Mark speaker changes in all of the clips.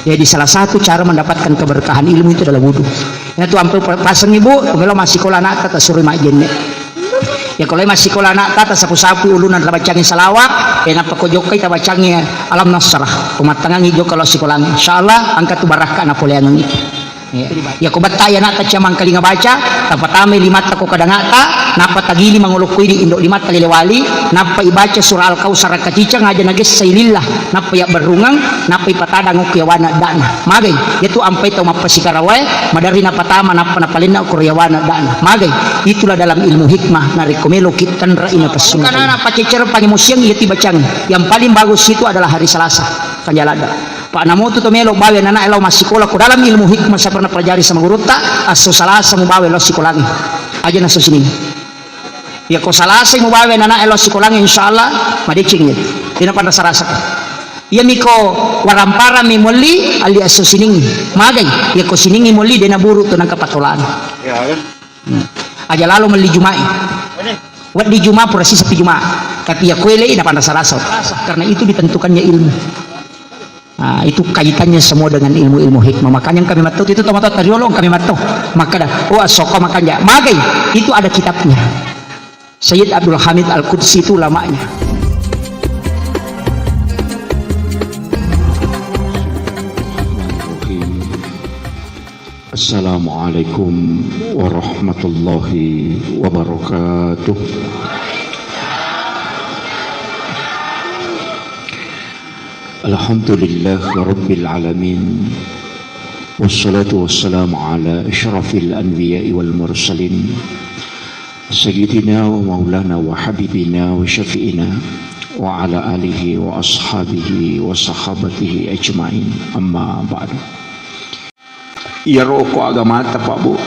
Speaker 1: Jadi salah satu cara mendapatkan keberkahan ilmu itu adalah wudhu. Itu ambil pasang ibu, kalau masih sekolah anak tata suruh mak jenne. Ya kalau masih sekolah anak tata sapu-sapu ulunan bacangin salawat, enak pakojokai kita bacangin alam nasrah. Umat hijau kalau sekolah, insyaallah angkat tu barakah napoleon ini. Ya ko bataya na ta camang kalinga baca tapatame limat ko kadangata napa tagili mangulok ko ini indo limat kalilewali napa ibaca surah al-kausar kacica ngaja nages sailillah napa ya berungang napa ipatada ngokyawana dana magay itu ampai to mapasikaraway madari na patama napa napalina kuryawana dana magay itulah dalam ilmu hikmah na rekomelo kitan ra ina pasunna kana pacecer pangimusyang ieu bacang yang paling bagus itu adalah hari Selasa kanjalada Pak namo tu melo bawe anak elaw masikola ko dalam ilmu hikmah sa pernah pelajari sama guru ta aso Salasa mo bawe lo sikolangi aja naso sini ya ko Salasa mo bawe anak elaw sikolangi insyaallah madecing ina pada sarasa ya miko warampara mi moli ali aso sining magay ya ko siningi moli de naburu to nang kapatulan ya aja lalu meli jumai wat di juma pura sisa pi juma tapi ya kuele ina pada sarasa karena itu ditentukannya ilmu. Nah, itu kaitannya semua dengan ilmu-ilmu hikmah. Makanya yang kami matuk itu tomato tariolong kami matuk. Maka dah, oh soko makanya. Magai itu ada kitabnya. Sayyid Abdul Hamid Al-Qudsi itu lamanya.
Speaker 2: Assalamualaikum warahmatullahi wabarakatuh. Alhamdulillah Rabbil Alamin. Wassalatu wassalamu ala ashrafil anbiya'i wal mursalin Sayyidina wa maulana wa habibina wa syafi'ina wa ala alihi wa ashabihi wa sahabatihi ajma'in. Amma ba'du. Ya roko agama Pak Bu,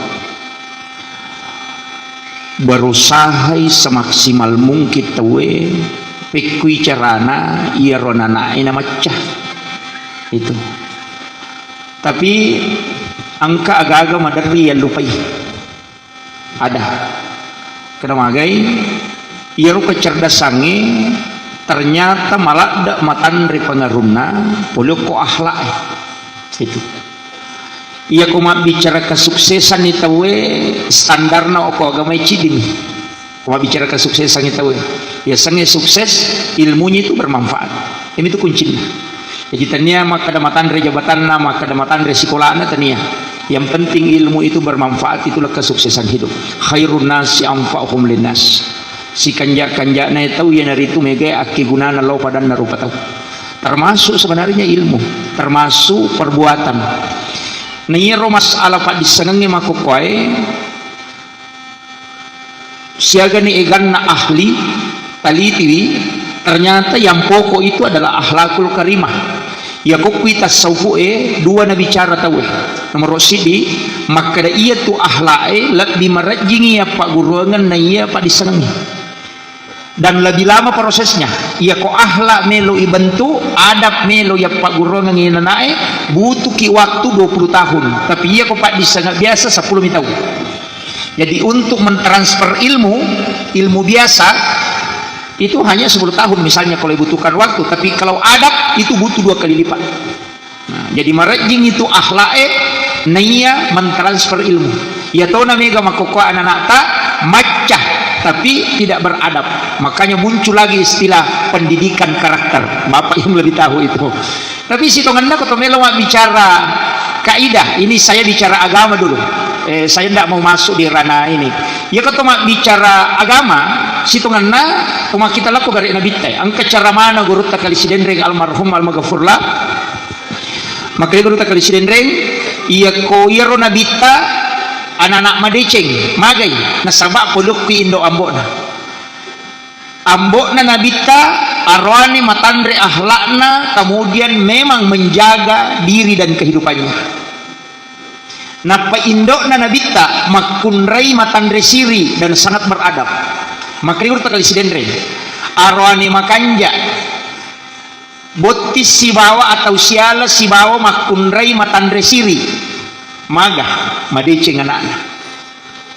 Speaker 2: berusaha semaksimal mungkin tawe pikui carana iya ronana ina macah itu tapi angka agak-agak madari yang lupai ada kena magai iya ro kecerdasannya ternyata malah dak matandri pengarumna boleh ko akhlak itu iya ko mak bicara kesuksesan itu we standarna ko agama ciding ko bicara kesuksesan itu we biasanya sukses ilmunya itu bermanfaat ini itu kuncinya jadi tania maka damatan jabatan maka damatan sekolahna tania yang penting ilmu itu bermanfaat itulah kesuksesan hidup khairun nasi anfa'uhum linnas si kanjak-kanjakna tahu ya dari itu mega aki gunana lo padan narupa tahu termasuk sebenarnya ilmu termasuk perbuatan niro masalah pak disenengi makukoy siaga ni egan na ahli talitiwi ternyata yang pokok itu adalah akhlakul karimah ya kuita saufu dua na bicara tahu nomor sidi maka iya tu akhlak lebih merajingi ya pak guruangan na iya pak disenangi dan lebih lama prosesnya iya ko akhlak melo ibentu adab melo ya pak guruangan ini naik butuh ki waktu 20 tahun tapi iya ko pak disenangi biasa 10 tahun jadi untuk mentransfer ilmu biasa itu hanya 10 tahun misalnya kalau dibutuhkan waktu tapi kalau adab itu butuh 2 kali lipat nah, jadi merajing itu akhlak naya mentransfer ilmu ya tahu namanya makoko anak-anak tak macah tapi tidak beradab makanya muncul lagi istilah pendidikan karakter bapak yang lebih tahu itu tapi si tonganna kau melo bicara kaidah ini saya bicara agama dulu saya tidak mau masuk di ranah ini ya kau bicara agama situnganna tuma kita laku dari nabi teh angka cara mana guru tak kali sidendreng almarhum almaghfurlah maka guru tak kali sidendreng iya ko iro nabi ta anak-anak madeceng magai nasabak puluk ki indo ambokna nabi ta arwani matandre akhlakna kemudian memang menjaga diri dan kehidupannya napa indokna nabi ta makunrai matandre siri dan sangat beradab maka urut kali sidendre arwani makanja botis si bawa atau siala si bawa makunrai matandre siri maga madeceng anakna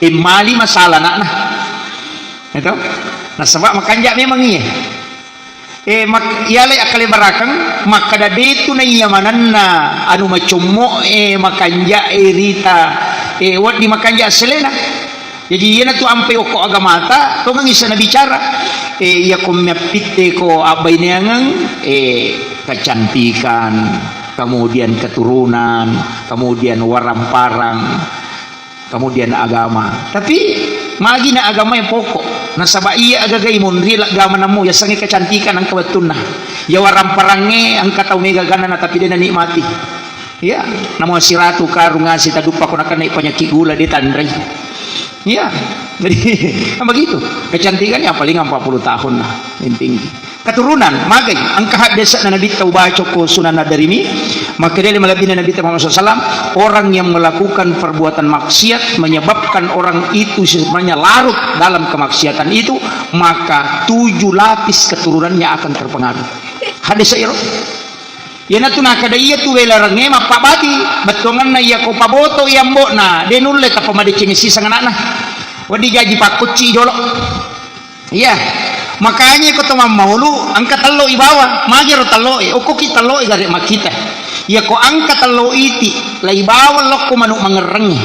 Speaker 2: imali masalah anakna itu nah sebab makanja memang iya Iyalay akali barakang makada dito na iyamanan na anu macumo makanja rita wat di makanja selena. Jadi yan tu ampay ko agamata to ngang isa na bicara iya ko mapite ko abay niyangang kecantikan, kemudian keturunan, kemudian waramparang, kemudian agama. Tapi magi na agama yang pokok nasaba iya agagay monri agama namo ya sangi kecantikan ang kawatun na ya waramparangnya ang kataw may gagana na tapi din na nikmati ya namo siratu karunga si tadupa ko nakan na ipanyaki gula di tandray ya jadi begitu kecantikan yang paling 40 tahun lah yang tinggi keturunan magay ang kahadesa na nabitaw baco ko sunan nadarimi maka dia malabih na Nabi Muhammad SAW orang yang melakukan perbuatan maksiat menyebabkan orang itu sebenarnya larut dalam kemaksiatan itu maka 7 lapis keturunannya akan terpengaruh hadis iro yana tu nakada iya tu welarange mapabati batongan na iya ko paboto yambo na denulle ta pamadicingisi sanganana wadi gaji pakuci jolo iya makanya ko to mamulu angka talo ibawa magiro talo uko kita talo gare makita ya ko angka talo iti la ibawa lo ko manuk mangerengi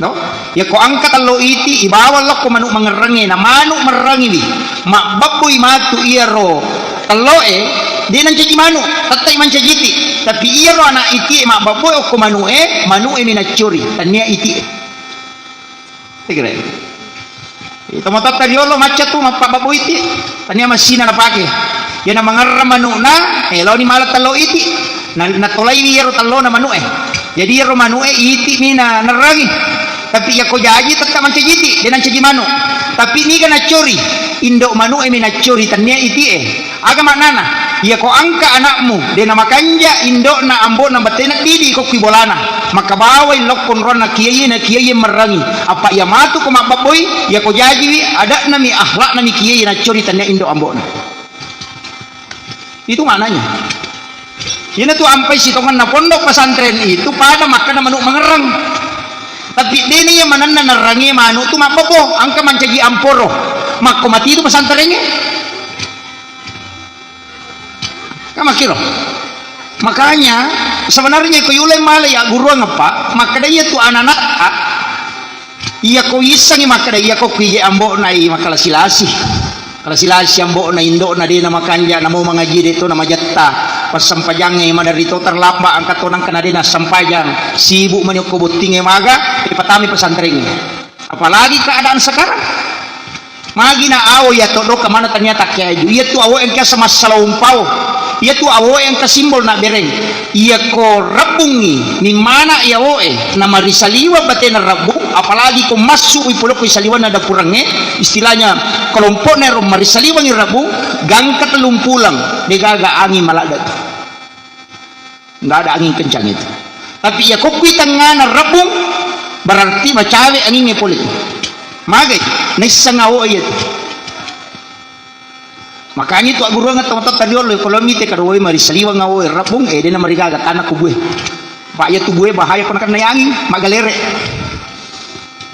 Speaker 2: no ya ko angka talo iti ibawa lo ko manuk mangerengi na manuk merengi bi mak baboy matu iya ro talo dia nan caji manu tatai man cajiti tapi iya ro anak iti mak baboy ko manu minacuri tania iti tigre itu mata tadiolo macet tu mapa baboy iti tania masina na pake yana mangarra manu na law ni malat talo iti na tolay iro talo na manu jadi iro manu iti mina narangi tapi ya ko jaji tetap man cajiti dia nan caji manu tapi ni kana curi indok manu mina curi tania iti aga maknana ya ko angka anakmu dia nama kanja indok na ambo na batena tidi ko kibolana maka bawai lokon rona kiai merangi apa ya matu ko mababoy ya ko jaji ada nami akhlak nami kiai na curi tanya indok ambo na itu maknanya ini tuh ampai sitongan na pondok pesantren itu pada makan manuk mengerang tapi dini yang manana narangi manuk tu mabobo angka mancaji amporo makko mati itu pesantrennya kama kiro makanya sebenarnya ko yule male ya guru ngapa maka dia tu anak-anak iya ko isang maka dia ko kuije ambo na makala silasi kala silasi ambo na indo na dia nama kanja namo mangaji dito na majatta pas sampajang madarito terlamba angkat tonang kana dina sampajang sibuk menyoko buting maga ipatami pesantren apalagi keadaan sekarang magi na awo ya todo ka mana ternyata keju iya tu awo engka sama salaumpau iya tu awo engka simbol na bereng iya ko rabungi ni mana iya woe na marisaliwa batena rabung apalagi ko masuk ipulo ko isaliwan na dapurange istilahnya kelompok nero marisaliwa ni rabung gangkat lumpulang degaga angin malagat enggak ada angin kencang itu tapi iya ko kuitanga na rabung berarti macawe angin ngepolit magay naisang awo ayat makanya itu guru nga tomatot tadiol kalau mite karoy marisaliwa nga awo rabung dia na marigagat anak ko buwe pa ya tu buwe bahaya kon kan nayangin magalere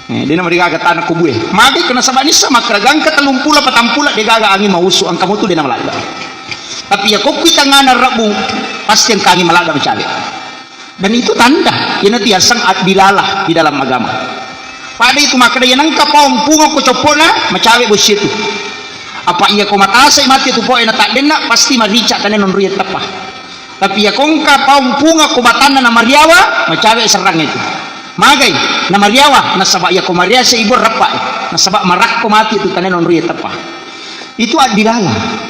Speaker 2: dia na marigagat anak ko buwe magay kana sabani sa makragang katalumpula patampula dia gaga angin mauso ang kamuto din na malaga tapi ya kok kita nga na rabung pasti ang kangi malaga macawe dan itu tanda yan at yasang at dilalah di dalam agama pada itu maka dia nangka paung punga ko copona macawe bos itu apa iya ko matasa mati tu poe na tak denna pasti marica tanen non ruyet tapa tapi ya kongka paung punga ko batana na mariawa macawe serang itu magay na mariawa nasaba iya ko maria sa ibor rapa nasaba marak ko mati itu tanen non ruyet tapa itu adilala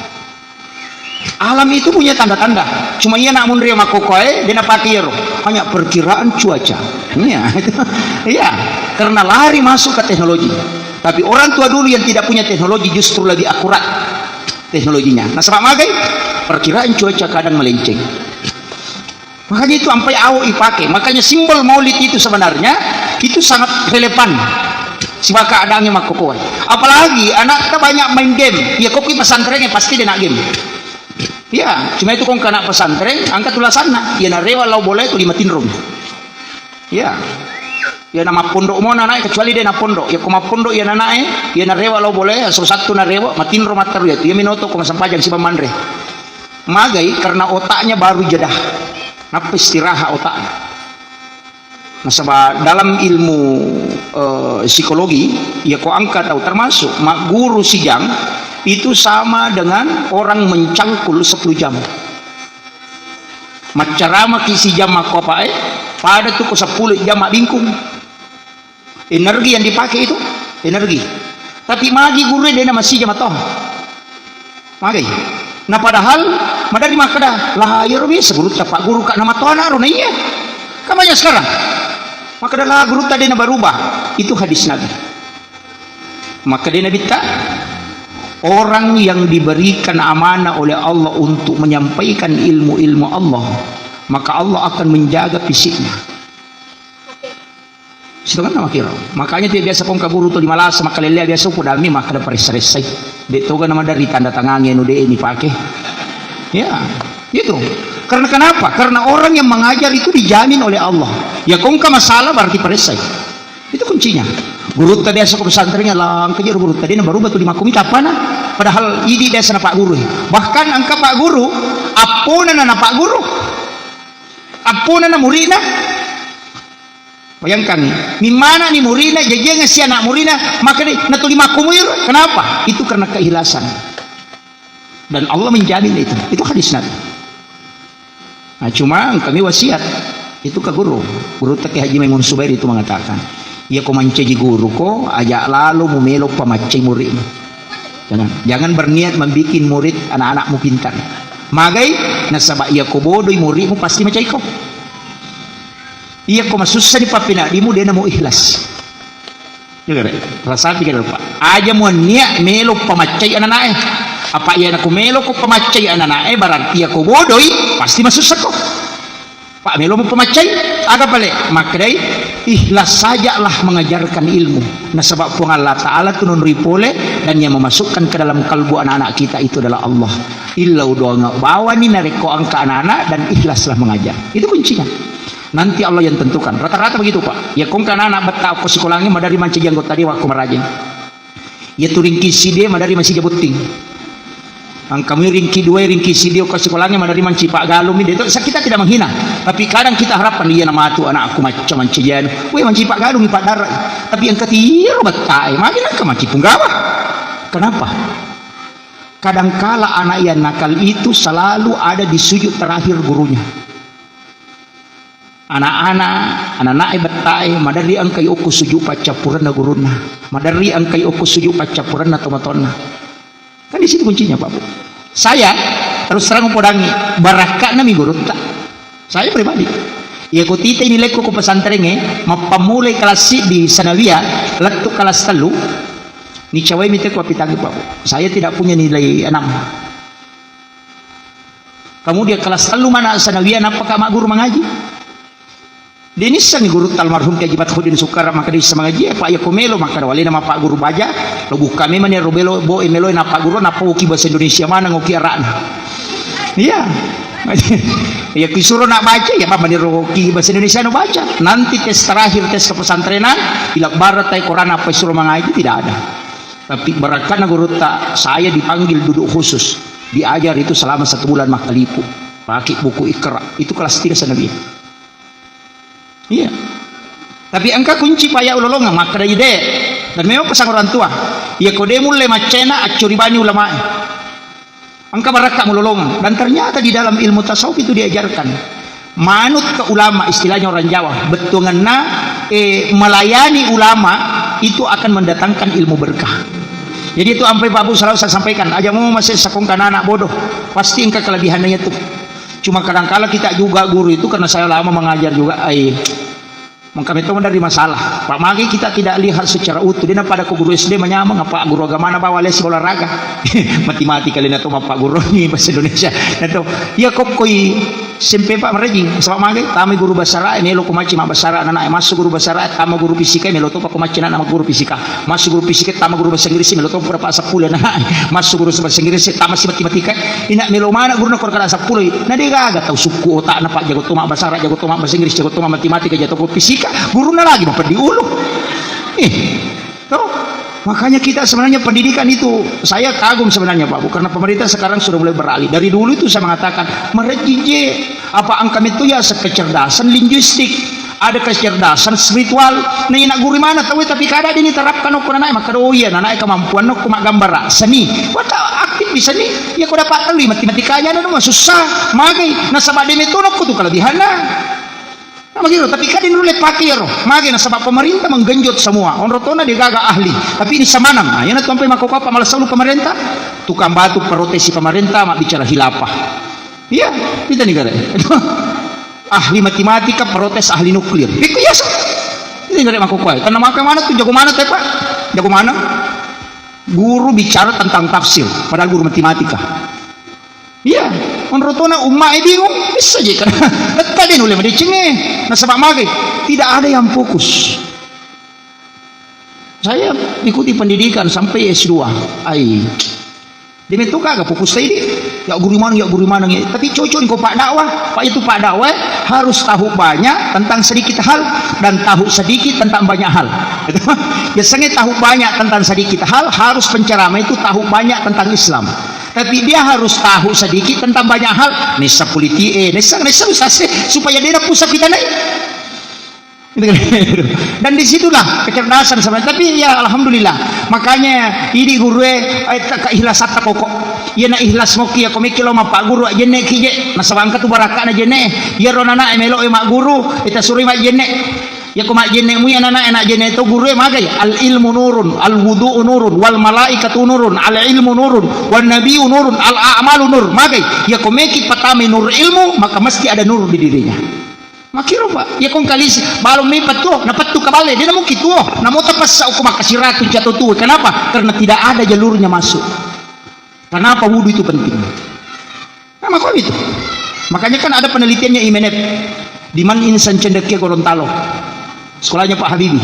Speaker 2: alam itu punya tanda-tanda cuma iya nak munri makokoe dia napakiro hanya perkiraan cuaca iya karena lari masuk ke teknologi tapi orang tua dulu yang tidak punya teknologi justru lebih akurat teknologinya nah sebab magai perkiraan cuaca kadang melenceng makanya itu sampai awo ipake makanya simbol maulid itu sebenarnya itu sangat relevan sebab keadaannya makokoe apalagi anak kita banyak main game ya kopi pesantrennya pasti dia nak game ya cuma itu kong kana pesantren angkat tulasana ya narewa lau boleh tu 5 tinrum ya nama pondok mo na kecuali dia na pondok ya kuma pondok ya nanae ya narewa lau boleh so satu narewa matinrum ataru ya minoto ko sampajang si pamandre Magai karena otaknya baru jedah. Napa istirahat otaknya. Nah, sebab dalam ilmu psikologi, ya kau angkat tahu termasuk mak guru sijang itu sama dengan orang mencangkul 10 jam. Macarama kisi jam mak apa pada tuh ko 10 jam mak bingkung. Energi yang dipakai itu energi. Tapi magi guru dia masih jam toh. Magi. Nah padahal madari makada lah ya robi seguru pak guru kak nama toh naruh iya. Kamanya sekarang. Maka adalah guru tadi na berubah. Itu hadis Nabi. Maka dia Nabi tak orang yang diberikan amanah oleh Allah untuk menyampaikan ilmu-ilmu Allah, maka Allah akan menjaga fisiknya. Situ kan nama kira. Makanya dia biasa pun kaburu tu di malas maka lele biasa pun dami maka ada perisai. Dia tu kan nama dari tanda tangannya nu ini pakai. Ya, itu. Karena kenapa? Karena orang yang mengajar itu dijamin oleh Allah. Ya kau masalah berarti perisai. Itu kuncinya. Guru tadi asal ke pesantrennya lah, kejar guru tadi baru batu di makumita apa nah? Padahal ini dia sana Pak Guru. Bahkan angka Pak Guru, apuna na Pak Guru, apuna na muridna. Bayangkan, di mana nih muridna, jadi ngasih anak muridna, maka nih natuli makumir. Kenapa? Itu karena keikhlasan. Dan Allah menjamin itu hadis Nabi. Nah, cuma kami wasiat itu ke guru tak Haji Maimun Subair itu mengatakan, ya kau mancaji guru ko ajak lalu memelok pamacai murid. Jangan berniat membuat murid anak-anakmu pintar. Magai nasabak ia ko bodoh muridmu pasti macai kau. Ia ko masusah di papina dimu dia mau ikhlas. Juga rasa pikir lupa. Aja mau niat melok pamacai anak-anak. Apa ia nak melo ko pamacay anak berarti aku bodoi pasti masuk seko. Pak melo mo pamacay ada balik makdai ikhlas sajalah mengajarkan ilmu. Nah sebab pun Allah Taala tunun ripole dan yang memasukkan ke dalam kalbu anak-anak kita itu adalah Allah. Illau doa bawa ni nareko angka anak-anak dan ikhlaslah mengajar. Itu kuncinya. Nanti Allah yang tentukan. Rata-rata begitu Pak. Ya kong anak betah aku sekolahnya madari manci janggut tadi waktu merajin. Ya turingki side madari masih jabuting. Ang kami ringki dua ringki sidio ke sekolahnya madari manci Pak Galum ini itu kita tidak menghina tapi kadang kita harapkan dia nama tu anakku macam mancian we manci Pak Galum Pak Darat tapi yang ketiru betai makin ke manci punggawa. Kenapa? Kadangkala anak yang nakal itu selalu ada di sujud terakhir gurunya. Anak-anak betai madari ang kayo ko sujud pacapuran na guruna madari ang kayo ko sujud pacapuran na tomatona. Kan di situ kuncinya Pak Bu. Saya terus terang podangi barakak nami guru tak. Saya pribadi. Ya ko tita nilai ko pesantrennya mapamulai kelas di Sanawiyah letuk kelas 3 ni cawai mite ko pitangi Pak Bu. Saya tidak punya nilai 6. Kemudian kelas 3 mana Sanawiyah apakah mak guru mengaji? Denisa ni guru almarhum Kiai Jibat Khudin Sukar maka di mengaji Pak ya komelo maka wali nama Pak Guru Baja lobu kami mana robelo bo emelo na Pak Guru na uki bahasa Indonesia mana ngoki arana. Iya. Ya kisuruh nak baca ya Pak mani roki bahasa Indonesia no baca. Nanti tes terakhir tes ke pesantrenan ilak barat tai Quran apa suruh mengaji tidak ada. Tapi berakan guru tak saya dipanggil duduk khusus diajar itu selama 1 bulan makalipu pakai buku Iqra itu kelas 3 Sanawiyah. Iya. Tapi angka kunci paya ulolonga maka dari ide dan memang pesan orang tua. Ya kode mulai macena acuribani ulama. Angka baraka mulolonga dan ternyata di dalam ilmu tasawuf itu diajarkan manut ke ulama istilahnya orang Jawa betunganna melayani ulama itu akan mendatangkan ilmu berkah. Jadi itu sampai Pak Bu selalu saya sampaikan aja mau masih sakongkan anak bodoh pasti engkau kelebihannya itu. Cuma kadang-kala kita juga guru itu karena saya lama mengajar juga kami itu dari masalah Pak Magi kita tidak lihat secara utuh dia pada ke guru SD menyamang apa guru agama apa wali olahraga mati-mati kalian atau Pak Guru ini bahasa Indonesia itu ya kok koi simpe Pak Merji sebab Magi kami guru bahasa Arab ini lo kumaci mak bahasa Arab anak masuk guru bahasa Arab kami guru fisika melo to Pak kumaci anak guru fisika masuk guru fisika kami guru bahasa Inggris melo to berapa 10 anak masuk guru bahasa Inggris kami si matematika ina melo mana guru nak kada 10 nah dia gak tahu suku otak na Pak jago to mak bahasa Arab jago to mak bahasa Inggris jago to mak matematika jago to fisika guru na lagi bapak diulu tuh Makanya kita sebenarnya pendidikan itu, saya kagum sebenarnya Pak Bu, karena pemerintah sekarang sudah mulai beralih. Dari dulu itu saya mengatakan, merejije apa angkam itu ya kecerdasan linguistik, ada kecerdasan spiritual. Nah nak guru mana tahu tapi kada ini terapkan aku anak maka oh iya anak kemampuan aku mak gambar seni. Wata aktif bisa nih, ya kau dapat teli matematikanya dan susah, magai. Nah sabab demi itu aku tuh kelebihan lah. Nah, begitu, tapi kan ini boleh pakai ya roh. Makanya sebab pemerintah menggenjot semua. On rotona dia gagah ahli, tapi ini samanam. Nah, yang sampai makok apa malah selalu pemerintah. Tukang batu protesi pemerintah mak bicara hilafah. Iya, kita nih gara. Ahli matematika protes ahli nuklir. Itu ya sah. Ini gara makok apa? Karena maka mana tuh jago mana tuh Pak? Jago mana? Guru bicara tentang tafsir, padahal guru matematika. Iya, on rotona umma bingung bisa je kan. Tadi nulis madicenge. Nah sebab mage tidak ada yang fokus. Saya ikuti pendidikan sampai S2. Ai. Demi itu kagak fokus tadi. Ya guru mana ya. Tapi cocok kau Pak dakwah. Pak itu Pak dakwah harus tahu banyak tentang sedikit hal dan tahu sedikit tentang banyak hal. Biasanya tahu banyak tentang sedikit hal, harus penceramah itu tahu banyak tentang Islam. Tapi dia harus tahu sedikit tentang banyak hal. Nisa politik, nisa supaya dia pusat kita naik. Dan disitulah kecerdasan sebenarnya. Tapi ya alhamdulillah. Makanya ini guru ikhlas tak pokok. Ya na ikhlas moki ya komiki lo mak guru jenne kije. Masa bangka tu baraka na jenne. Ya ronana emelo mak guru. Ita suri mak jenne. Ya kumak jenne mu ya nana enak jenne itu guru magai al ilmu nurun al wudu nurun wal malaikatu nurun al ilmu nurun wan nabiyyu nurun al a'malu nur magai ya komeki patami nur ilmu maka mesti ada nur di dirinya. Makiro Pak, ya kong kalis balong may patuh, napatuh kabale, di namun kituo, namo tapas sa ako makasiratu jatuh tuh. Kenapa? Karena tidak ada jalurnya masuk. Kenapa wudhu itu penting? Nah, maka itu. Makanya kan ada penelitiannya IMNF di man insan cendekia Gorontalo. Sekolahnya Pak Habibie.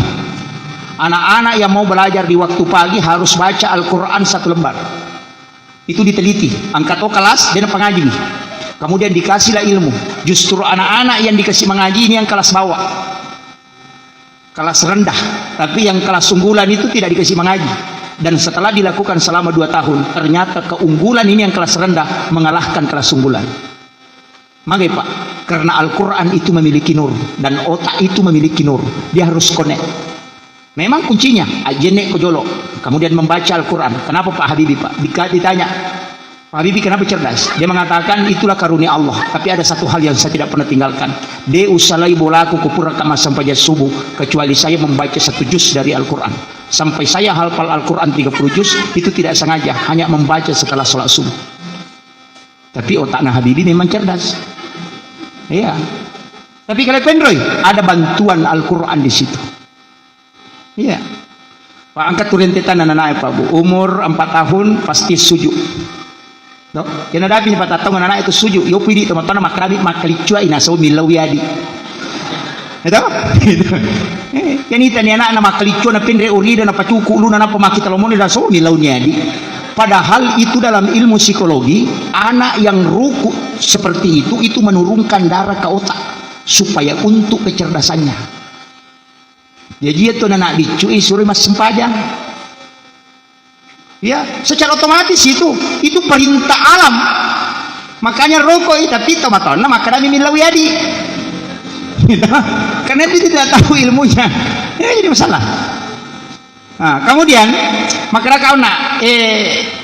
Speaker 2: Anak-anak yang mau belajar di waktu pagi harus baca Al-Quran 1 lembar. Itu diteliti. Angkat kelas dan pengaji. Kemudian dikasihlah ilmu. Justru anak-anak yang dikasih mengaji ini yang kelas bawah, kelas rendah. Tapi yang kelas unggulan itu tidak dikasih mengaji. Dan setelah dilakukan selama 2 tahun, ternyata keunggulan ini yang kelas rendah mengalahkan kelas unggulan. Maka Pak, karena Al-Quran itu memiliki nur dan otak itu memiliki nur, dia harus connect. Memang kuncinya ajenek kojolo. Kemudian membaca Al-Quran. Kenapa Pak Habibie Pak? Ditanya, Pak Habibie kenapa cerdas? Dia mengatakan itulah karunia Allah. Tapi ada satu hal yang saya tidak pernah tinggalkan. De usalai bolaku kupura kama sampai subuh, kecuali saya membaca 1 juz dari Al-Quran. Sampai saya hafal Al-Quran 30 juz, itu tidak sengaja, hanya membaca setelah sholat subuh. Tapi otaknya Habibie memang cerdas. Iya. Tapi kalau pendroy ada bantuan Al-Quran di situ. Iya. Pak angkat turentetan anak-anak Pak Bu. Umur 4 tahun pasti sujud. No, yang ada punya Pak Tatong anak itu sujud. Yo pidi teman-teman makrami maklicua ina so milawiadi. Itu? Yang ini tadi anak maklicua na pendre urida na pacuku lu na pemaki talomoni na so milawiadi. Padahal itu dalam ilmu psikologi, anak yang ruku seperti itu menurunkan darah ke otak supaya untuk kecerdasannya. Jadi itu anak dicui suruh mas sempajang. Ya, secara otomatis itu perintah alam. Makanya rokok tapi tomatona maka kami milawiyadi. Karena dia tidak tahu ilmunya. Ini jadi masalah. Nah, kemudian maka kau nak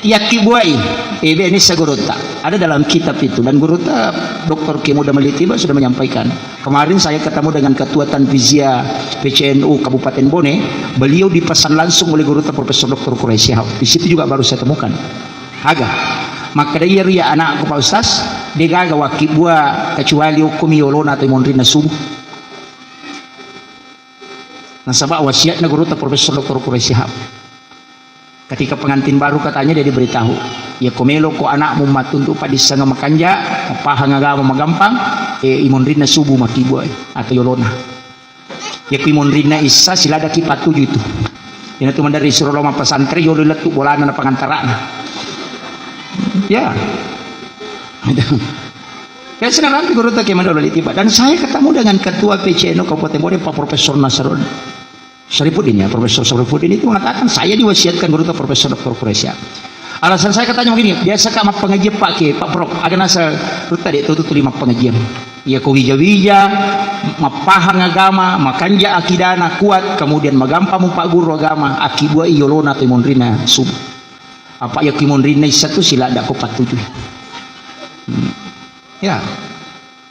Speaker 2: yakibuai ini segurota ada dalam kitab itu, dan Gurota Dr. Kemuda Melitiba sudah menyampaikan. Kemarin saya ketemu dengan Ketua Tanfizia PCNU Kabupaten Bone, beliau dipesan langsung oleh Gurota Profesor Dr. Quraisy Shihab. Di situ juga baru saya temukan agak maka dia ria anakku Pak Ustaz dia gaga wakibua kecuali hukum yolona atau mondrina subuh. Nah, sebab wasiatnya Gurota Profesor Dr. Quraisy Shihab. Ketika pengantin baru katanya dia diberitahu, ya komelo ko anakmu matuntu padisa nga makanja, paha nga gama magampang, imonrin na subu makiboy atau yolona. Ya ko imonrin na isa sila daki patuju itu. Yan ito man dari surulong mapasantri yolo latu bolana na pangantaraan. Ya. Kaya sinarang Gurota Kemuda Melitiba, dan saya ketemu dengan Ketua PCNU Kabupaten Bone Pak Profesor Nasrun.
Speaker 1: Syarifuddin ya, Profesor Syarifuddin itu mengatakan saya diwasiatkan guru Profesor Dr. Quraisy. Alasan saya katanya begini, biasa kak mat pengajian Pak Prof, ada nasa ruta dek tutu 5 pengajian. Ya ko wija-wija, mapahang agama, makanja akidana kuat, kemudian magampa mo Pak Guru agama, akibua iyolona timonrina sub. Apa ya kimonrina satu sila ada ko patujuh. Ya.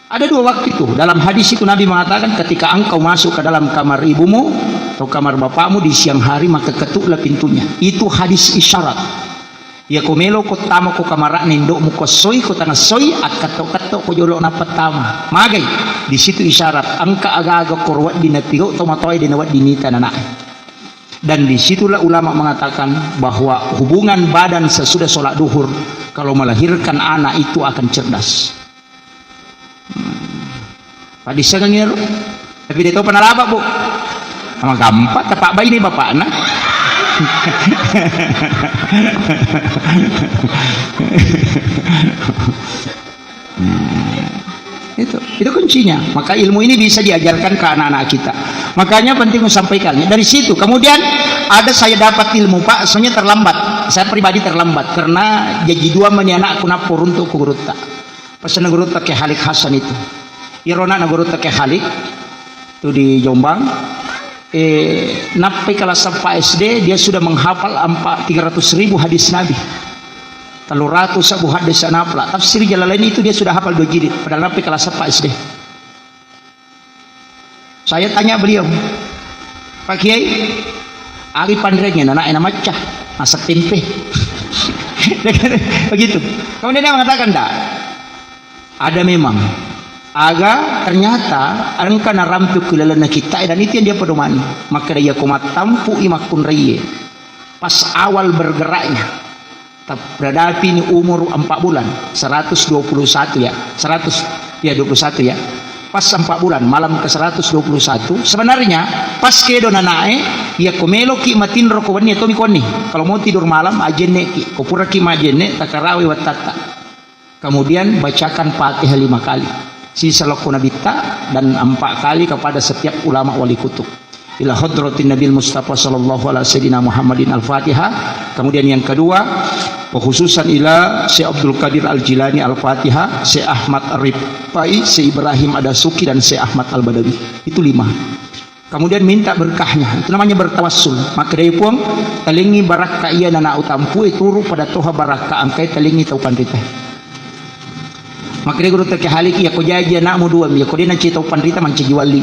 Speaker 1: Ada 2 waktu itu. Dalam hadis itu Nabi mengatakan ketika engkau masuk ke dalam kamar ibumu atau kamar bapakmu di siang hari maka ketuklah pintunya. Itu hadis isyarat. Ya komelo ko tamo ko kamar nindo mo ko soy ko tanah soy at kato ko jolo na petama. Magay di situ isyarat angka aga-aga korwat dinatigo tomatoy dinawat dinita nana. Dan disitulah ulama mengatakan bahwa hubungan badan sesudah sholat duhur kalau melahirkan anak itu akan cerdas. Pak Disa kan ngiro, tapi dia tahu penalaba bu, sama gampang tapak bayi ni bapak anak. Itu kuncinya. Maka ilmu ini bisa diajarkan ke anak-anak kita. Makanya penting menyampaikannya dari situ. Kemudian ada saya dapat ilmu Pak, soalnya terlambat. Saya pribadi terlambat karena jadi 2 menyanak aku napur untuk kuguruta. Pasal guruta ke Halik Hasan itu. Irona na guruta ke Halik itu di Jombang. Napi kelas 4 SD dia sudah menghafal 300.000 hadis Nabi. 300 hadis napla. Tafsir Jalalain itu dia sudah hafal 2 jilid padahal napi kelas 4 SD. Saya tanya beliau, Pak Kiai, ari pandrengnya anak enak macah masak tempe. Begitu. Kemudian dia mengatakan dah. Ada memang aga ternyata angka naramtu kelalana kita dan itu yang dia pedomani maka dia komat tampu imakun reye pas awal bergeraknya berhadapi ini umur 4 bulan 121 ya 100 ya 21 ya pas 4 bulan malam ke 121 sebenarnya pas kedo nanae ya komelo ki matin rokowani atau mikoni kalau mau tidur malam ajenne ki kopura ki majenne takarawi watata. Kemudian bacakan Fatihah 5 kali. Sisa lakuna bitta dan 4 kali kepada setiap ulama wali kutub. Ila hadratin Nabil Mustafa sallallahu alaihi wasallam Muhammadin al-Fatihah. Kemudian yang kedua, khususan ila Syekh Abdul Qadir Al-Jilani al-Fatihah, Syekh Ahmad Ar-Rifai, Syekh Ibrahim Adasuki dan Syekh Ahmad Al-Badawi. Itu 5. Kemudian minta berkahnya. Itu namanya bertawassul. Maka dari pun telingi barakah ia nana utampu turu pada toha barakah angkai telingi tau pandita. Maka dia guru terke halik ya ko jaji anakmu 2 ya ko dia nanti tau pandita manci juali.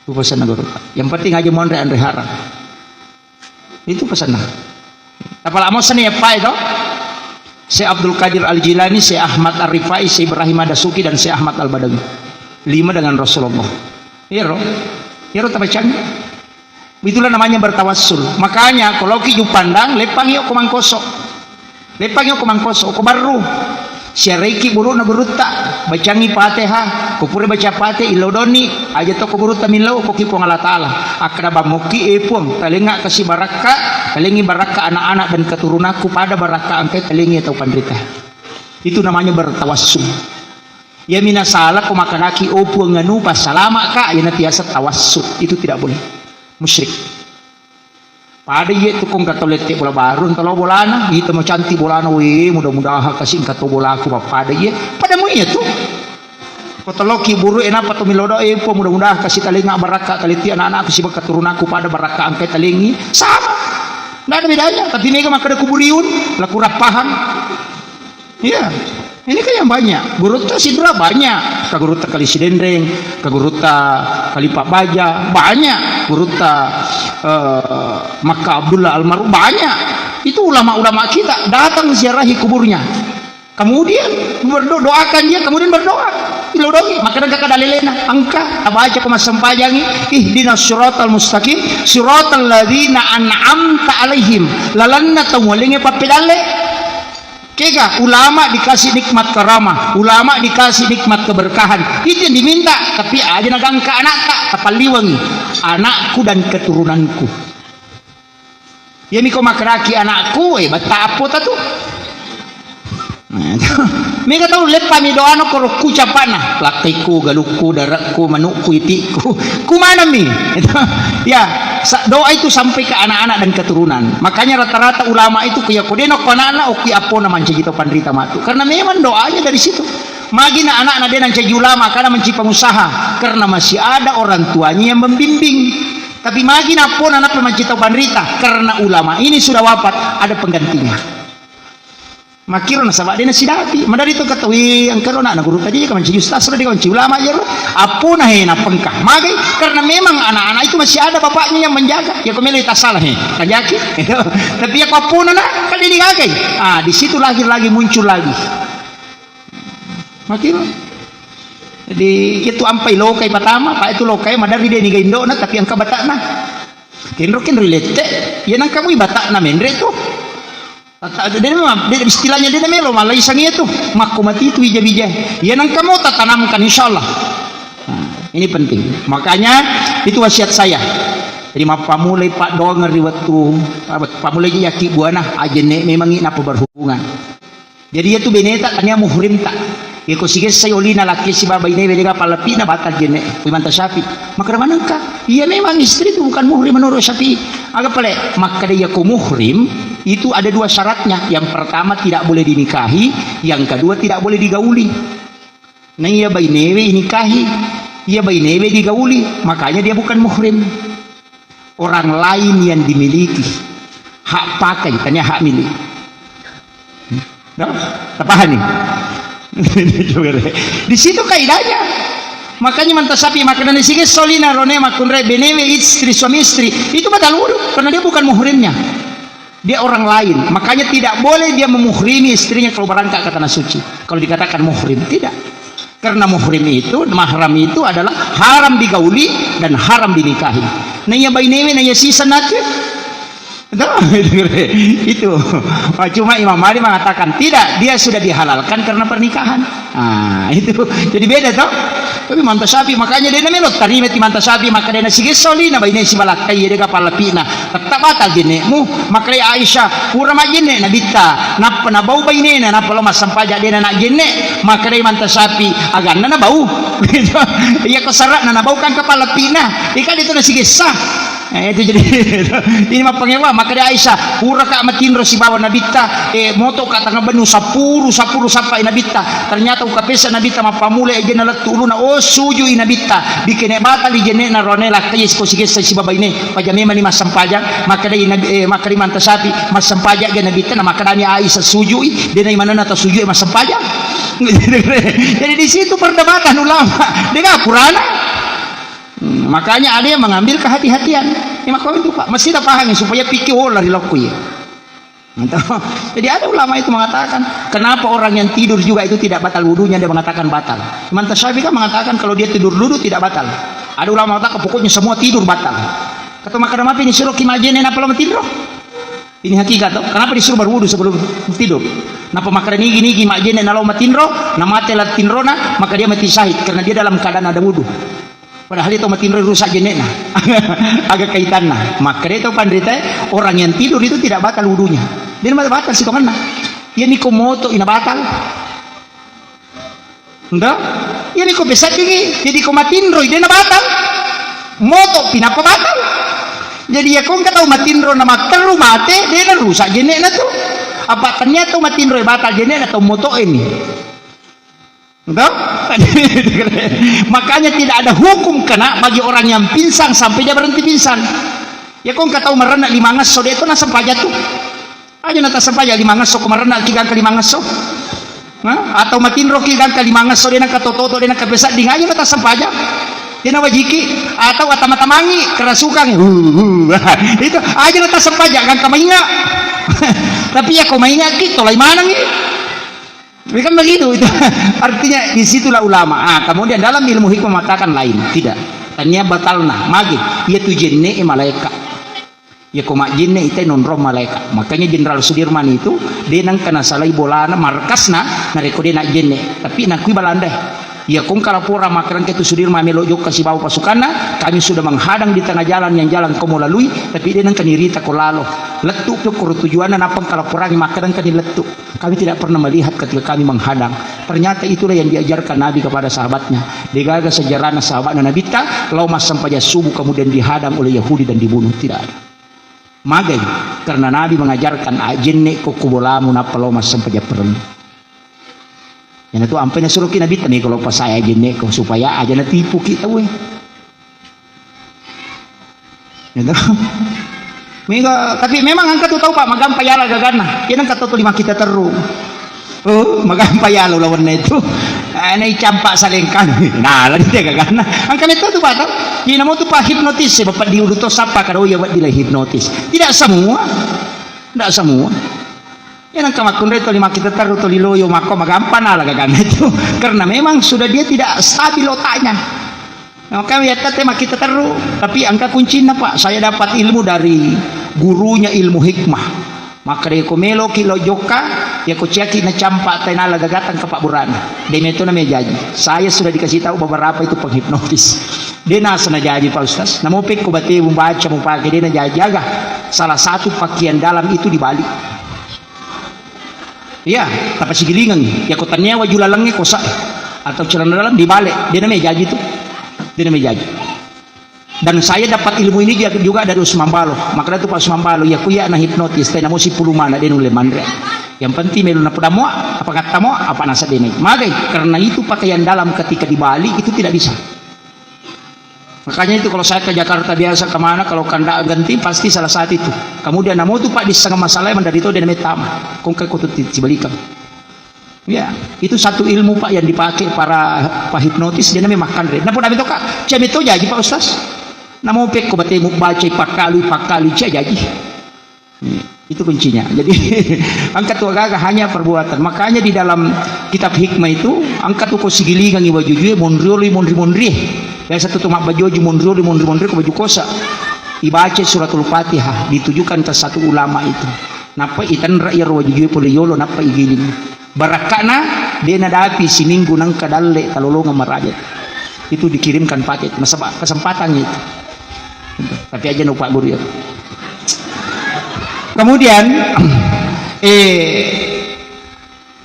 Speaker 1: Itu pesan guru. Yang penting aja mon andre harap. Itu pesan. Apa lama sana ya Pak itu? Syekh Abdul Qadir Al-Jilani, Syekh Ahmad Ar-Rifai, Syekh Ibrahim Adasuki dan Syekh Ahmad Al-Badawi. 5 dengan Rasulullah. Iya roh. Ya roh tabacanya. Itulah namanya bertawassul. Makanya kalau ki pandang lepang yuk kumangkoso. Lepang yuk kumangkoso ko baru. Syariki buru na beruta bacangi Fatihah kupure baca Fatihah ilodoni aja to ko beruta minlau ko kipo Allah taala akraba muki epung talinga kasih baraka talingi baraka anak-anak dan keturunanku pada baraka angkai talingi atau pandrita. Itu namanya bertawassul. Ya mina salah ko makanaki opo nganu pas salama ka ya tiasa tawassul. Itu tidak boleh. Musyrik. Pada ye tukung katolete bola baru kalau bolana itu mau cantik bolana we mudah-mudahan kasih kato bola aku pada ye pada mu itu kotoloki buru enapa to milodo po mudah-mudahan kasih talinga baraka taliti anak-anak kasih keturunanku pada baraka angkai talingi sama nggak ada bedanya tapi mereka maka ada kuburiun laku rapahan ya ini kan yang banyak guruta sidra banyak kaguruta kali sidendreng kaguruta kali Pak Baja banyak guruta maka Abdullah Almarhum banyak itu ulama-ulama kita datang ziarahi kuburnya kemudian berdoakan dia kemudian berdoa ilodongi maka negara kadalilena angka baca koma sempajangi ihdinas siratal mustaqim siratal ladzina an'amta alaihim lalanna tawlinge papedale. Kega ulama dikasih nikmat karamah, ulama dikasih nikmat keberkahan. Itu yang diminta, tapi aja nagangka anak tak kapaliwangi anakku dan keturunanku. Ya miko makraki anakku bata apa tu? Mereka tahu lepa mi doa no kalau ku capana, lakiku, galuku, daratku, manukku, itiku, ku mana mi? Ya, doa itu sampai ke anak-anak dan keturunan. Makanya rata-rata ulama itu kuya kodeno anak-anak oki apo na manci kita pandrita matu. Karena memang doanya dari situ. Magina anak-anak dia nanti ulama karena menci pengusaha, karena masih ada orang tuanya yang membimbing. Tapi magina pun anak pemanci pandrita karena ulama ini sudah wafat, ada penggantinya. Makiro na sabak din na sinati madari to katawi ang karon na guru tadi ka man si ustaz sudah dikon si ulama ya apo na he na pengkah magay karena memang anak-anak itu masih ada bapaknya yang menjaga ya kumilih tasalah he kajaki tapi ya apo na kali digagay di situ lagi muncul lagi makiro jadi itu ampai lokay pertama pak itu lokay madari dia ni gaindo na tapi ang kabata na kinro kin relate yan ang kamu bata na menre to. Dia istilahnya dia melo malai sang itu makku mati itu bija-bija ya nang kamu tanamkan insyaallah. Ini penting makanya itu wasiat saya jadi pamulai pak doang ngeri waktu pamulai yaki buana ajene memang ini apa berhubungan jadi itu beneta tanya muhrim tak ya ko sige say olina laki si babay ne beda palapi na batal jene manta Syafi maka mana ka iya memang istri itu bukan muhrim menurut Syafi agak pale maka dia ko muhrim itu ada dua syaratnya. Yang pertama tidak boleh dinikahi, yang kedua tidak boleh digauli. Nah iya bainewe nikahi, iya bainewe digauli, makanya dia bukan muhrim. Orang lain yang dimiliki, hak pakai, tanya hak milik. Apa nih? Di situ kaidahnya. Makanya mantasapi makanan sige solina ronema kunre benewe istri suami istri itu batal wudu karena dia bukan muhrimnya. Dia orang lain, makanya tidak boleh dia memuhrimi istrinya kalau berangkat ke tanah suci. Kalau dikatakan muhrim, tidak. Karena muhrim itu, mahram itu adalah haram digauli dan haram dinikahi. Nanya bainewe, nanya sisa nanti. Itu. Cuma Imam Malik mengatakan tidak, dia sudah dihalalkan karena pernikahan. Itu. Jadi beda toh. Tapi manta Syafi makanya dia melot tadi mati manta Syafi maka dia sige soli na bainay si malakai dia kapal lapina tetap batal genemu maka Aisyah pura majene na bitta napa na bau bainay na napa lo masampaja dia na gene maka dia manta Syafi agan na bau iya ko sarat na bau kan kapal lapina ikan itu na sige sah itu jadi ini mah pengewa maka dia Aisyah pura ka matinro si bawa nabita moto ka tanga benu sapuru sampai nabita ternyata ukapesa nabita mapamule aja na latulu na suju inabita bikin batal di jene na ronela kayis ko sige sa si babay ni pajamema ni masampajak maka day maka rimanta sapi masampajak ga nabita na maka ni Aisyah suju dia na mana na ta suju masampajak jadi di situ perdebatan ulama dengan Qur'ana. Makanya ada yang mengambil kehati-hatian. Ya maka itu Pak, mesti dah pahami supaya pikir olah dilakukan. Jadi ada ulama itu mengatakan, kenapa orang yang tidur juga itu tidak batal wudunya, dia mengatakan batal. Imam Syafi'i kan mengatakan kalau dia tidur duduk tidak batal. Ada ulama mengatakan pokoknya semua tidur batal. Kata maka kenapa ini suruh kimajene apa lama tidur? Ini hakikat. Kenapa disuruh berwudu sebelum tidur? Napa maka ini gini kimajene nalau matindro, nama telat tindrona, maka dia mati syahid karena dia dalam keadaan ada wudu. Padahal itu matinro rusak jenekna agak kaitan nah maka itu pandrita orang yang tidur itu tidak batal wudunya dia batal sih kemana ya niko moto ina batal enggak ya niko besar gini jadi ko matinro dia na batal moto pinapa batal jadi ya kong kata matinro nama terlalu mate dia na rusak jenekna tuh apa ternyata matinro batal jenekna atau moto ini enggak makanya tidak ada hukum kena bagi orang yang pinsang sampai dia berhenti pingsan ya kong kata merenak lima ngaso dia itu nasa pajak tuh aja nata sampajak lima ngaso kumerenak kigang ke lima ngaso atau matinro kigang ke lima ngaso dia nak toto dia nak kebesak ding aja nata sampajak dia nak wajiki atau atama-tamangi kerasukan itu aja nata sampajak kan kamainga tapi ya kau mainga gitu lah mana nih bukan begitu itu artinya disitulah ulama. Kemudian dalam ilmu hikmah mengatakan lain tidak tanya batalna magi ia tu jenne malaikat ya koma jenne itu non roh malaikat makanya Jenderal Sudirman itu dia nang kena salai bolana markasna nareko dia nak jenne tapi nak kui balanda
Speaker 2: Ya kung kalapura makaran ke tu Sudirman melojok kasih bawa pasukanna, kami sudah menghadang di tengah jalan yang jalan kau mau lalui, tapi dia nang kanirita ko lalo. Letuk tu kuru tujuan napang kalapura makaran kani letuk. Kami tidak pernah melihat ketika kami menghadang. Ternyata itulah yang diajarkan Nabi kepada sahabatnya. Digaga sejarahnya sahabatnya Nabi ta, laumas sampai subuh kemudian dihadang oleh Yahudi dan dibunuh, tidak ada. Magai karena Nabi mengajarkan ajenne ko kubolamu napa laumas sampai perang. Yang itu ampe na suruh Nabi tani kalau pas saya ajenne ko supaya aja na tipu kita weh. Gitu. Mega, tapi memang angkat tu tahu Pak magampayala gagana. Yan ang katuto lima kita teru. Oh, magampayalo lawan na itu. Na icampak sa lengkan. Nah, lagi dia gagana. Ang kami tu Pak tahu. Yan mo tu Pak hipnotis bapak diurutos sapa karo ya buat dila hipnotis. Tidak semua. Tidak semua. Yan ang kamakun rito lima kita teru to liloyo mako magampan na gagana itu. Karena memang sudah dia tidak stabil otaknya. Maka ya tema kita teru, tapi angka kuncinya Pak, saya dapat ilmu dari gurunya ilmu hikmah. Maka dia komelo kilo joka, ya kuciaki na campak tenala gagatan ke Pak Burana. Dia itu namanya jaji. Saya sudah dikasih tahu beberapa itu penghipnotis. Dia nasa na jaji Pak Ustaz. Namupik ko bati membaca mau pakai dia na jaga. Salah satu pakaian dalam itu dibalik. Iya, tapi sigilingan. Ya kotannya wajulalangnya kosak atau celana dalam dibalik. Dia namanya jaji itu. Dia menjadi. Dan saya dapat ilmu ini juga dari Usman Balo. Maka itu Pak Usman Balo ya kuya na hipnotis tena mo si pulumana dia nulle mandre. Yang penting melu na pedamo apa kata mo apa nasa dene. Magai karena itu pakaian dalam ketika di Bali itu tidak bisa. Makanya itu kalau saya ke Jakarta biasa kemana kalau kanda ganti pasti salah satu itu. Kemudian namo itu Pak di setengah masalah mandari itu dia metama. Kung kay kutut sibalikam. Ya, itu satu ilmu Pak yang dipakai para hipnotis dia namanya makan red. Napun itu Kak, jam itu jadi Pak Ustaz. Namo pek ko bate mu baca pakali jadi. Itu kuncinya. Jadi angkat tu agak hanya perbuatan. Makanya di dalam kitab hikmah itu angkat tu ko sigilingan iwa jujue mondri. Biasa tu mak bajoju mondri ko baju kosa. Dibaca suratul Fatihah ditujukan ke satu ulama itu. Napa itan rakyat wajujue poliyolo napa igiling. Barakana dia nadapi si minggu nang kadalle talolongan marajat itu dikirimkan paket masa kesempatannya itu. Tapi aja lupa guru ya. Kemudian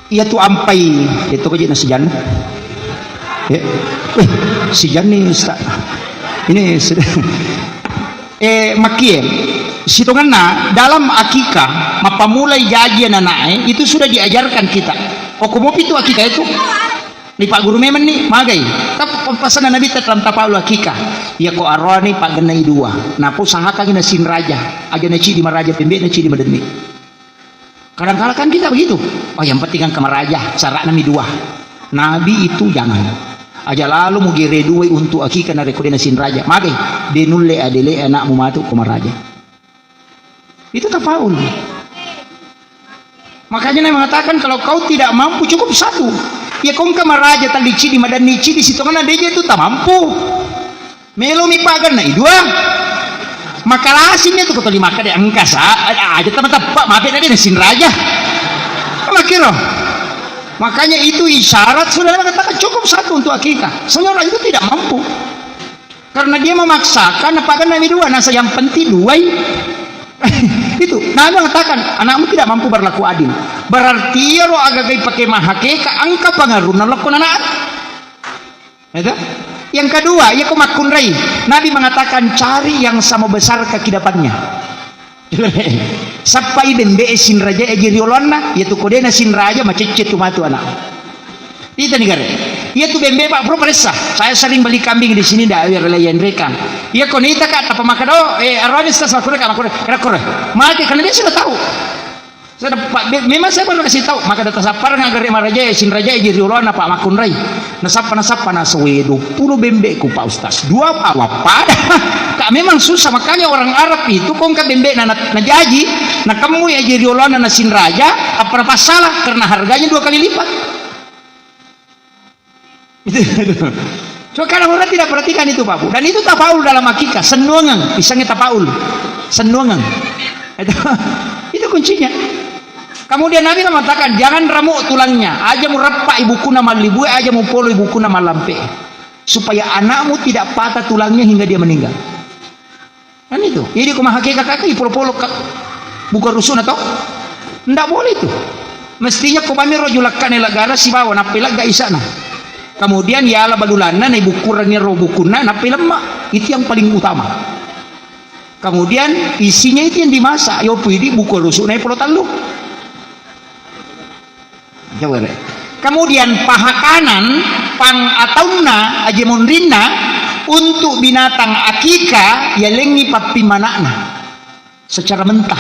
Speaker 2: ia tu ampai itu kaji nasi jan. Si jan ni Ustaz. Ini makie situnganna dalam akikah mapamulai jajian anak itu sudah diajarkan kita. Komopi itu akikah itu ni Pak Guru memang nih magai. Tapi pasanan Nabi dalam tapaul akikah. Ya ko arwani Pak genai dua. Napo sahaka gina sin raja. Aja naci di maraja pembe naci di madeni. Kadang-kadang kan kita begitu. Oh yang penting kan kemaraja syarat nami dua. Nabi itu jangan. Aja lalu mugire dua untuk akikah na rekodena sin raja. Magai denulle adele anak mumatu kemaraja. Itu tafaul. Makanya Nabi mengatakan kalau kau tidak mampu cukup satu. Ya kau kamar raja talici di madanici di situ kan ada itu tak mampu. Melo mi pagan na dua. Makalasinnya tu kau lima kade angkas aja tepat maafin ada sin raja. Makiro. Makanya itu isyarat sudah mengatakan cukup satu untuk akikah. Seorang itu tidak mampu. Karena dia memaksakan apakan Nabi dua. Nasa yang penting dua. Itu Nabi mengatakan anakmu tidak mampu berlaku adil berarti ya lo agak pakai mahakeka angka pengaruh nalakun anak itu yang kedua ya kau makun rai Nabi mengatakan cari yang sama besar kekidapannya sampai bembe sin raja ejiriolona yaitu kodena sin raja macet tu matu anak itu negara ia tu bembe Pak Bro peresa saya sering beli kambing di sini dah relayan mereka ia konita kata pemakado arwani setas makure kira maka karena dia sudah tahu sudah Pak memang saya baru kasih tahu maka data sapar ngagar maraja sin raja ejiriolona Pak makun rai nasapa nasawe 20 bembe ku Pak Ustaz dua apa pada kak memang susah makanya orang Arab itu kong ka bembe na jaji na kamu ejiriolona na sin raja apa salah karena harganya 2 kali lipat. So kadang orang tidak perhatikan itu Pak Bu. Dan itu tafaul dalam akikah, senuangan, pisangnya tafaul. Senuangan. Itu kuncinya. Kemudian Nabi mengatakan jangan ramuk tulangnya, aja mau repak ibuku nama libue, aja mau polo ibuku nama lampe, supaya anakmu tidak patah tulangnya hingga dia meninggal. Kan itu. Jadi kumah hakikat kaki polo-polo bukan rusun atau ndak boleh itu. Mestinya kumami rojulakan negara si bawa napilag ga isana. Kemudian ya ala badulana na ibu kurangnya robukuna napilemak, itu yang paling utama. Kemudian isinya itu yang dimasak, yo pidi buku rusun na polo talu. Kemudian paha kanan pang atauna aja mondrina untuk binatang akika ya lengi papi manakna secara mentah.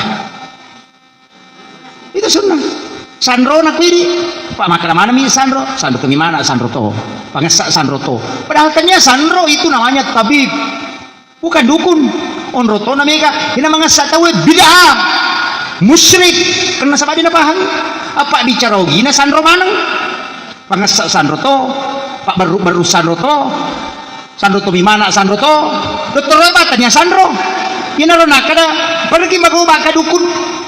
Speaker 2: Itu sunnah. Sandro nak piri pak makan mana mi sandro ke mana sandro to pangesak sandro to. Padahal tanya sandro itu namanya tabib bukan dukun. Onro to namanya ini mengesak tahu bid'ah musyrik karena sabab dina paham apa bicara gina sandro manang pangesak sandro to pak baru sandro to mimana sandro to dokter obatnya sandro ini lo nak ada pergi merubah ke dukun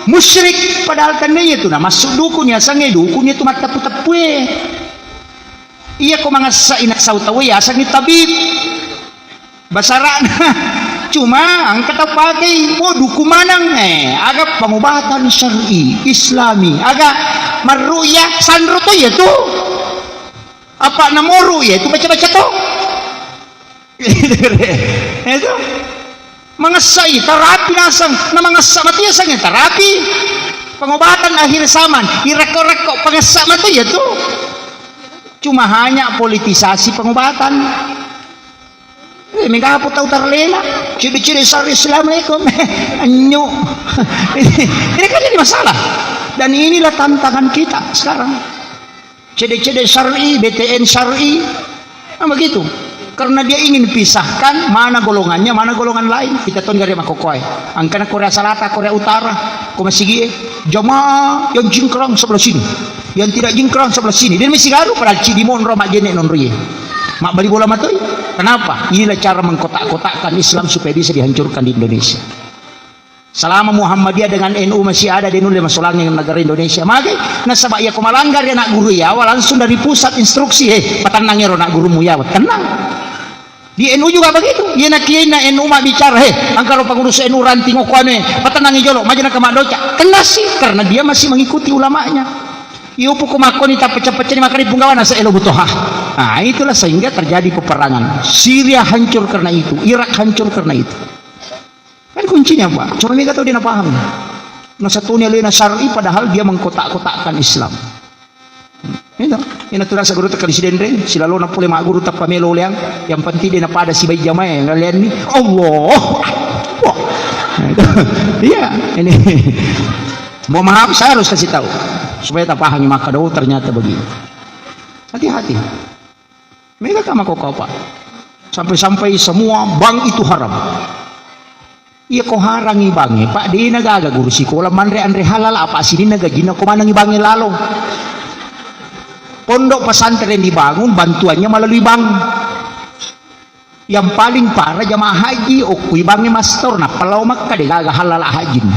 Speaker 2: musyrik padahal tandanya itu nah masuk dukunnya sange dukunnya itu mata putapue iya ko mangesak inak sautawe ya sange tabib basarana cuma angkat pakai dukun manang agak pengobatan syar'i islami agak marruya sandro to ya tuh apa namoru ya itu baca-baca tuh itu mengesai terapi nasang na mengesak mati asang terapi pengobatan akhir zaman ireko-reko pengesak mati ya tuh cuma hanya politisasi pengobatan. Mingga po tahu tarlela, ciri-ciri syar'i Assalamualaikum, anyo. Ini kan jadi masalah. Dan inilah tantangan kita sekarang. Ciri-ciri syar'i, BTN syar'i, begitu. Karena dia ingin pisahkan mana golongannya, mana golongan lain. Kita tuh nggak ada makokoi. Angkana Korea Selatan, Korea Utara, komasi jamaah yang jingkrang sebelah sini, yang tidak jingkrang sebelah sini. Dan masih garu pada cidimon romak jenek non riye. Mak bali bola matoi. Kenapa? Inilah cara mengkotak-kotakkan Islam supaya bisa dihancurkan di Indonesia. Selama Muhammadiyah dengan NU masih ada di NU masuk langit negara Indonesia. Maka nasabak ya kumalanggar ya nak guru ya langsung dari pusat instruksi patanang ya nak gurumu ya tenang. Di NU juga begitu. Ya nak kiai na NU mak bicara angkaro pengurus NU ranting okone patanang jolo majana ke mak doca. Kena sih karena dia masih mengikuti ulamanya. Iyo puku makoni tak pecah-pecah makan di punggawan asa elo butoha. Nah itulah sehingga terjadi peperangan. Syria hancur karena itu, Irak hancur karena itu. Kan kuncinya Pak. Cuma mereka tahu dia nak paham. Nah satunya lena syar'i padahal dia mengkotak-kotakkan Islam. Itu. Ini tu rasa guru tekan presiden re, sila lo nak pule mak guru tak pamelo liang. Yang penting dia nak pada si bayi jamaah yang kalian ni. Allah. Wah. Iya, ini. Mau maaf saya harus kasih tahu supaya tak pahami maka ternyata begini. Hati-hati. Mereka tak mau kau Pak. Sampai-sampai semua bank itu haram. Iya kau harangi bangi Pak di nagaga guru sekolah manre andre halal apa sini nagajina kau manangi bangi lalu. Pondok pesantren dibangun bantuannya melalui bank. Yang paling parah jamaah haji okui bangi master nah palau Makkah de gaga halal hajin.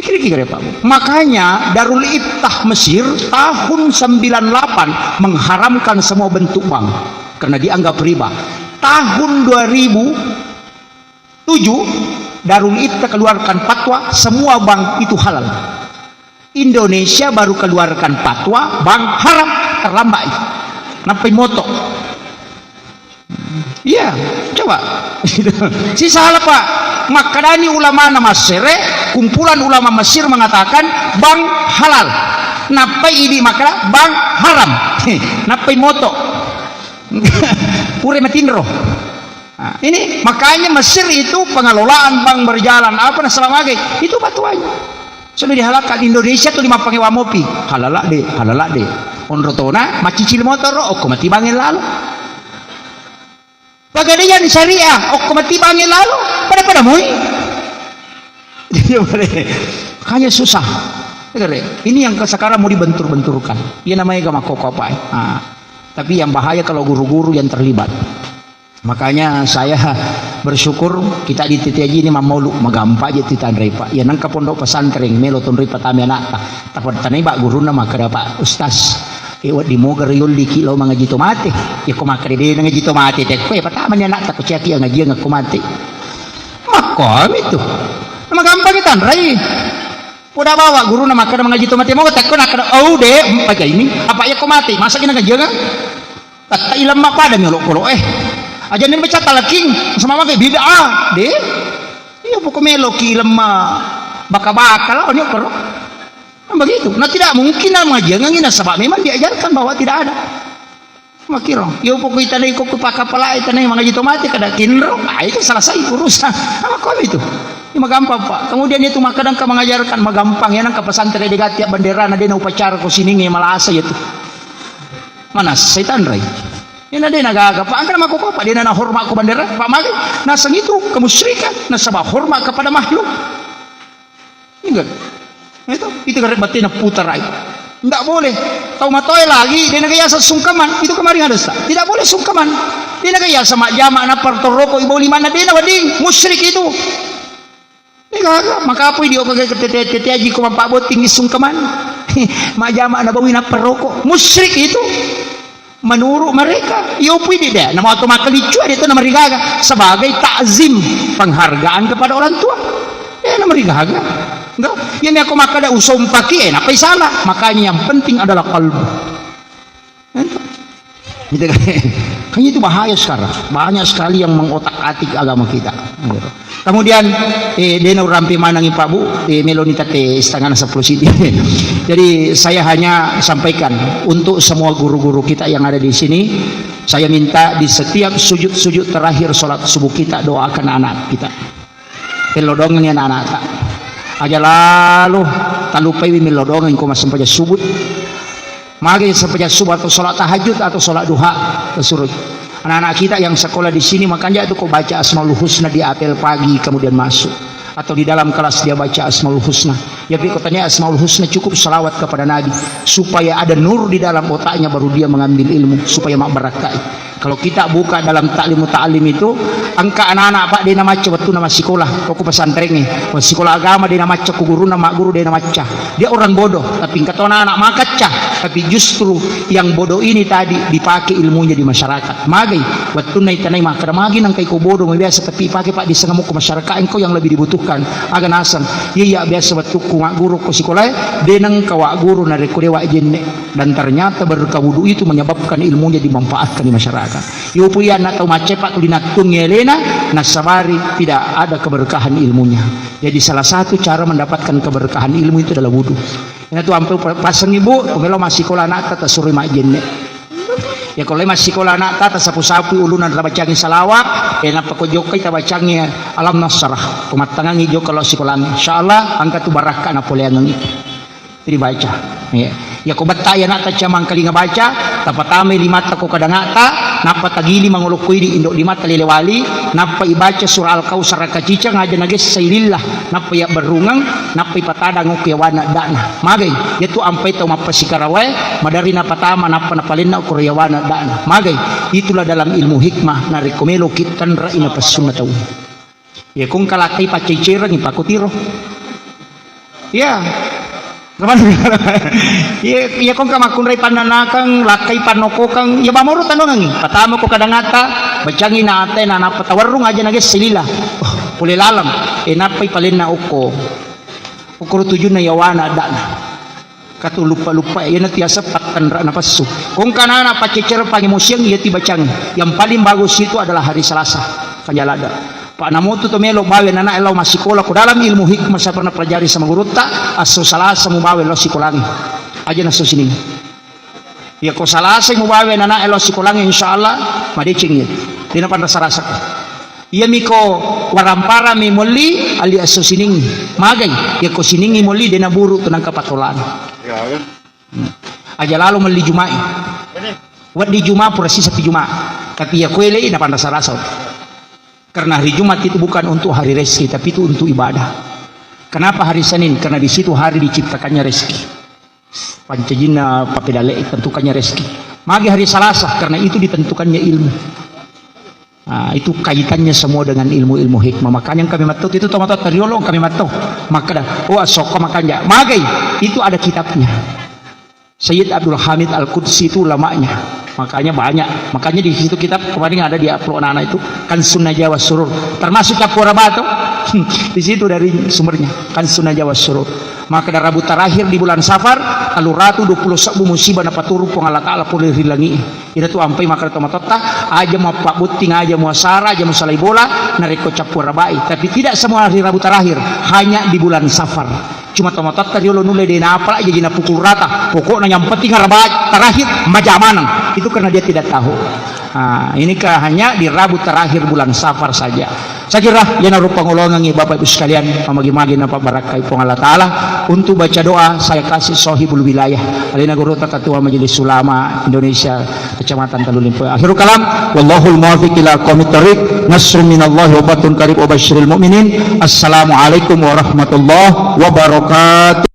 Speaker 2: Kira-kira Pak. Makanya Darul Iftah Mesir tahun 98 mengharamkan semua bentuk bank karena dianggap riba. Tahun 2007 Darul Iftah keluarkan fatwa semua bank itu halal. Indonesia baru keluarkan fatwa bank haram terlambat. Nampai moto. Iya, coba. Si salah Pak. Makadani ulama Mesir, kumpulan ulama Mesir mengatakan bank halal. Napai ini makna bank haram. Napai moto. Pure matindro. Nah, ini makanya Mesir itu pengelolaan bank berjalan apa selama itu batuannya. Sudah dihalalkan Indonesia tuh 5 pengewa mopi. Halala deh. Onrotona macicil motor ok mati bangin lalu. Pagadian syariah, ok mati bangin lalu, pada mui. Makanya susah. Ini yang sekarang mau dibentur-benturkan. Ini namanya gak makokopai. Tapi yang bahaya kalau guru-guru yang terlibat. Makanya saya
Speaker 1: bersyukur kita di titiaji ini mamaulu magampa aja tita Andrei pak ya nang ka pondok pesantren melo tonri patami anak tapod tanay ba guru na makada pak ustaz iwat di moga riol di kilo mga jito mate ya kumakari din nga jito mate tek ko patama niya anak ko cheki nga jiya nga kumate makom itu magampang kita Andrei udah bawa guru na makada mga jito mate mo tek ko nakada oh de pagay ini apa ya kumate masa gina nga jiya nga kata ilam mapada melo aja nih baca talaking sama mga bid'ah de iya buko melo ki ilam baka-bakal onyo pero begitu nah tidak mungkin nama aja ngina sebab memang diajarkan bahwa tidak ada makiro yo buko itanay ko pakapala itanay mga jito mati kada kinro itu selesai urusan apa kau itu ini magampang pak kemudian itu makadang ka mengajarkan magampang yan ang kapasantren di gatiap bendera na din upacara ko siningi malasa itu mana setan ray ini dia nagagapa ang kana makukuha dia na hormat ko bandera pamagi nasa itu kemusyrikan nasa hormat kepada makhluk enggak itu karena batin na putar ay tidak boleh tau matoy lagi dia nagaya sa sungkaman itu kemarin ada sa tidak boleh sungkaman dia nagaya sa majama na partoroko ibaw lima na din na wading musyrik itu maka apa dia kagak tete ko mapabot tinggi sungkaman majama na bawi na paroko musyrik itu menurut mereka yo pwede deh nama otomakalicu itu nama rigaga sebagai takzim penghargaan kepada orang tua nama rigaga enggak ini aku makada usum pakai apa salah makanya yang penting adalah kalbu gitu kan itu bahaya sekarang banyak sekali yang mengotak-atik agama kita kemudian dena rampi manangi Pak Bu melonita te setengah 10 sini jadi saya hanya sampaikan untuk semua guru-guru kita yang ada di sini saya minta di setiap sujud-sujud terakhir sholat subuh kita doakan anak kita pelodongan anak tak aja lalu talupai melodongan ko masampaja subuh magi sampai subuh atau sholat tahajud atau sholat duha kesuruh anak-anak kita yang sekolah di sini makanya itu kau baca Asmaul Husna di apel pagi kemudian masuk atau di dalam kelas dia baca Asmaul Husna ya katanya Asmaul Husna cukup salawat kepada Nabi supaya ada nur di dalam otaknya baru dia mengambil ilmu supaya mak berakai kalau kita buka dalam taklim ta'alim itu angka anak-anak pak dia nama waktu nama sekolah kau pesantren sekolah agama dia nama ku guru nama guru dia nama dia orang bodoh tapi kata anak-anak makacah tapi justru yang bodoh ini tadi dipakai ilmunya di masyarakat magai waktu naik tanai maka magi nang kai ko bodoh biasa tapi pakai pak di sengamu ke masyarakat engkau yang lebih dibutuhkan agak nasan iya biasa waktu ku guru ku sekolah dia nang kawa guru na rekodewa jenne dan ternyata berkah wudu itu menyebabkan ilmunya dimanfaatkan di masyarakat yo puyan atau macepak linatung yelena nasabari tidak ada keberkahan ilmunya jadi salah satu cara mendapatkan keberkahan ilmu itu adalah wudu ini tuh ampe pasang ibu kalau masih sekolah anak tata suruh mak jenne ya kalau masih sekolah anak tata sapu-sapu ulunan rabacangin salawat napa ko jokai tabacangin alam nasrah kumatangangi jo kalau sekolah insyaallah angka tu barakah na poleangan itu jadi baca ya ko bataya na ta camang kali nga baca tapatame limata ko kadangata napa tagili mangulukui di indok limata lelewali napa ibaca surah al-kausar kacica ngaja nages sailillah napa ya berungang napa ipatada ngoke wana dana magay yaitu ampai tau mapasikarawe madari napa tama napa napalina kuryawana dana magay itulah dalam ilmu hikmah na rekomelo kitan ra ina pasunna tau ya kung kalakay pacicira ni pakutiro ya iya kung kamakunray pananakang lakay panokokang ya mamuro tanongang patamo ko kadangata bacangin natin na napatawarong aja nagis silila pulilalam napay palin na uko ukuro tujuh na yawana dana katu lupa-lupa yan at yasa patanra na pasu kung kanana pacicir pangimusyang iya tibacang yang paling bagus itu adalah hari Selasa kanyalada Pak Namutu to melo bawe nana elaw masikola ko dalam ilmu hikmah sa pernah pelajari sama guru ta aso salasa mo bawe lo sikolangi aja na so sini ya ko salasa mo bawe nana elaw sikolangi insyaallah madicing yun di na pan rasa-rasa ko iya mi ko warampara mi muli ali aso siningi magay ya ko siningi muli di na buru to nang kapatulan aja lalu mali jumai wat di juma purasi sa juma tapi ya kuele na pan rasa-rasa karena hari Jumat itu bukan untuk hari rezeki tapi itu untuk ibadah. Kenapa hari Senin? Karena di situ hari diciptakannya rezeki. Pancajina papedale tentukannya rezeki. Magi hari Selasa karena itu ditentukannya ilmu. Itu kaitannya semua dengan ilmu-ilmu hikmah. Makanya kami matuk itu tomato teriolong kami matuk. Maka dah, asoko makanya. Magai itu ada kitabnya. Sayyid Abdul Hamid Al-Qudsi itu ulamanya. Makanya banyak. Makanya di situ kitab kemarin ada di upload anak itu kan Sunnah Jawa Surur. Termasuk Capura Batu. Di situ dari sumbernya kan Sunnah Jawa Surur. Maka dah Rabu terakhir di bulan Safar, kalau ratu 21 musibah dapat turun Allah Ta'ala boleh hilangi. Ina tu ampai maka tomatota aja mau pak buting aja mau sara aja mau salai bola nariko Capura Bai. Tapi tidak semua hari Rabu terakhir, hanya di bulan Safar. Cuma tomatota dia lo nule dena apa aja jina pukul rata. Pokoknya yang penting Rabu terakhir majamanang. Itu karena dia tidak tahu. Ini hanya di Rabu terakhir bulan Safar saja. Saya kira yang rupa ngolongan Bapak Ibu sekalian pamagi-magi napa barakai pong Allah Ta'ala. Untuk baca doa saya kasih sohibul wilayah alina guru tata tua majelis ulama Indonesia Kecamatan Talulimpo. Akhirul kalam wallahul muwaffiq ila aqwamit thoriq nasrun minallahi wa batun qarib wa basyiril mu'minin. Assalamualaikum warahmatullahi wabarakatuh.